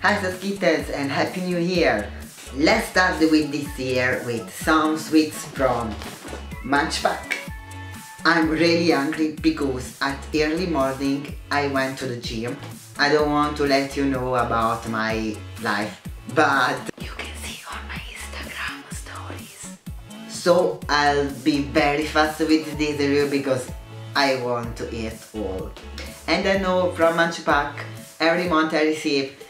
Hi Sas'ke and Happy New Year! Let's start with this year with some sweets from Munchpack. I'm really hungry because at early morning I went to the gym. I don't want to let you know about my life, but you can see on my Instagram stories. So I'll be very fast with this review because I want to eat all. And I know from Munchpack every month I receive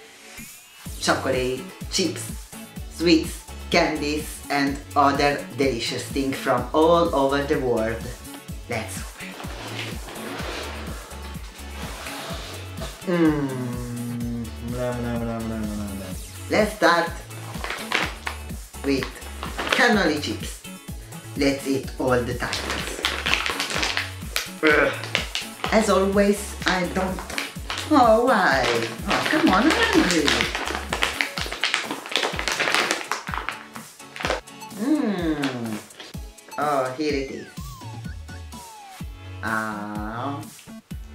chocolate, chips, sweets, candies and other delicious things from all over the world. Let's open. Let's start with cannoli chips. Let's eat all the tacos. As always, I don't... Oh, why? Oh, come on, I'm hungry. Oh, here it is.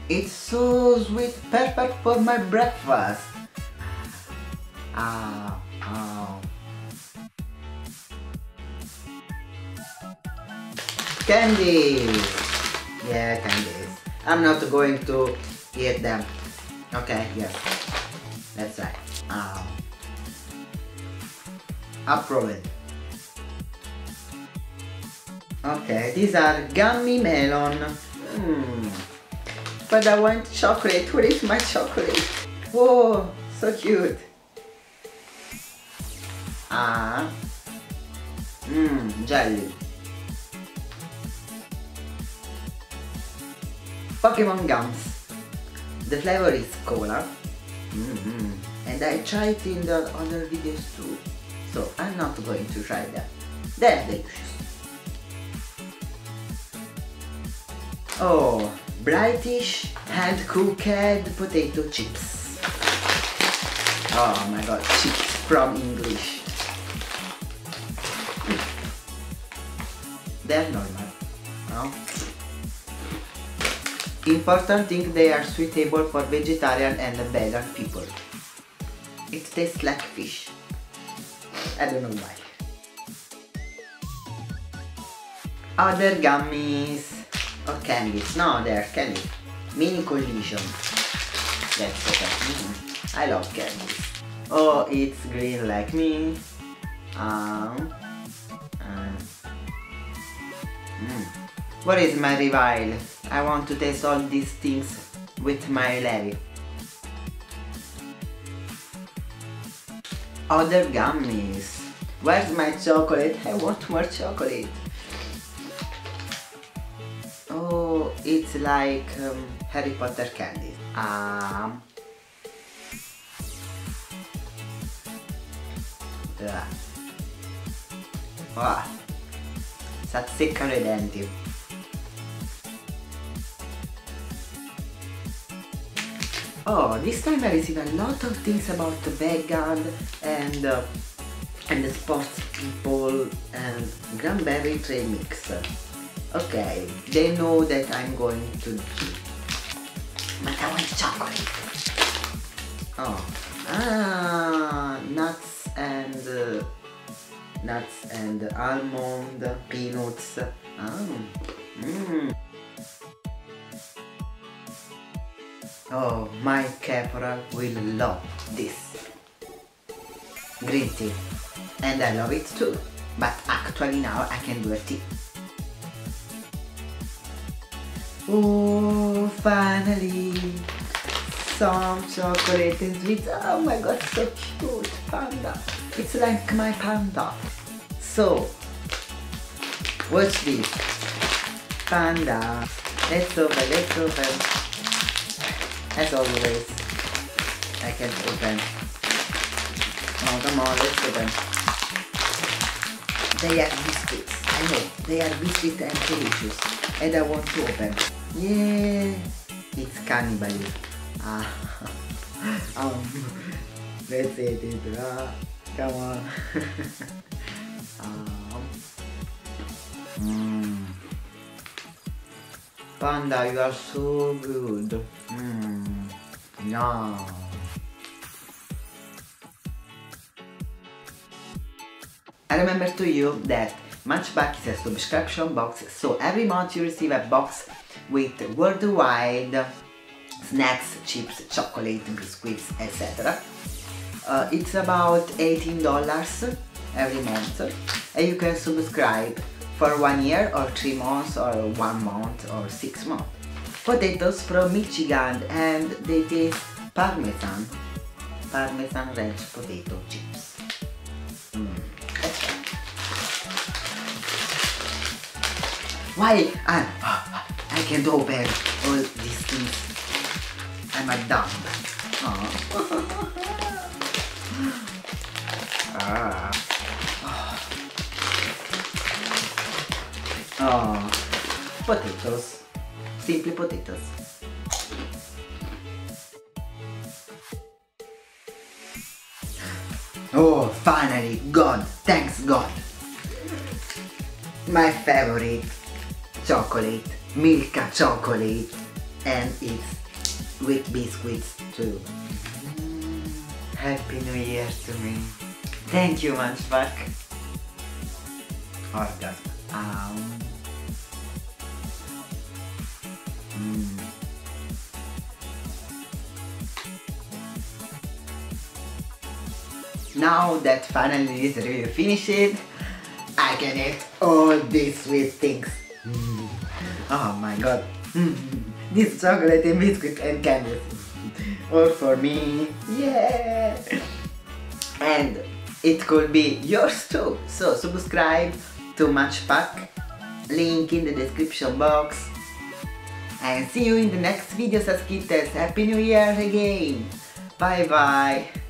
It's so sweet, perfect for my breakfast. Candies! Yeah, candies. I'm not going to eat them. Okay, yes. That's right. Approved. Okay, these are gummy melon. But I want chocolate. Where is my chocolate? Whoa, so cute. Jelly. Pokemon gums. The flavor is cola. And I tried it in the other videos too. So I'm not going to try that. They're delicious. Oh, brightish hand-cooked potato chips. Oh my god, chips from English. They're normal. No? Important thing, they are suitable for vegetarian and vegan people. It tastes like fish. I don't know why. Other gummies. Or candies. No, they're candies. Mini collision. That's okay. I love candies. Oh, it's green like me. What is my revile? I want to taste all these things with my levy. Other gummies. Where's my chocolate? I want more chocolate. Oh, it's like Harry Potter candy. S'azzecca i denti. Oh, this time I received a lot of things about vegan and sports people and cranberry trail mix. Okay, they know that I'm going to gym. But I want chocolate. Oh, nuts and almond, peanuts. Oh, my caporal will love this. Green tea. And I love it too. But actually now I can do a tea. Oh, finally! Some chocolate and sweets. Oh my god, so cute! Panda! It's like my panda. So, watch this. Panda. Let's open. As always, I can't open. Oh, come on, let's open. They are biscuits. I know, they are biscuits and delicious. And I want to open. Yeah, it's cannibalism. Let's eat it. Come on. Panda, you are so good. No. I remember to you that Matchback is a subscription box, so every month you receive a box with worldwide snacks, chips, chocolate, biscuits, etc. It's about $18 every month, and you can subscribe for 1 year or 3 months or 1 month or 6 months. Potatoes from Michigan, and they taste Parmesan ranch potato chips. Why? I can't open all these things. I'm a dumb. Potatoes. Simply potatoes. Oh, finally, God, thanks God. My favorite chocolate, Milka chocolate, and it's with biscuits too. Happy New Year to me. Thank you, Matchback. Orgasm. Now that finally this review finished, I can eat all these sweet things. Oh my god. This chocolate and biscuit and candies. All for me. Yeah. And it could be yours too. So subscribe to Matchpack. Link in the description box. And see you in the next video, Sas'ke. Happy New Year again. Bye bye.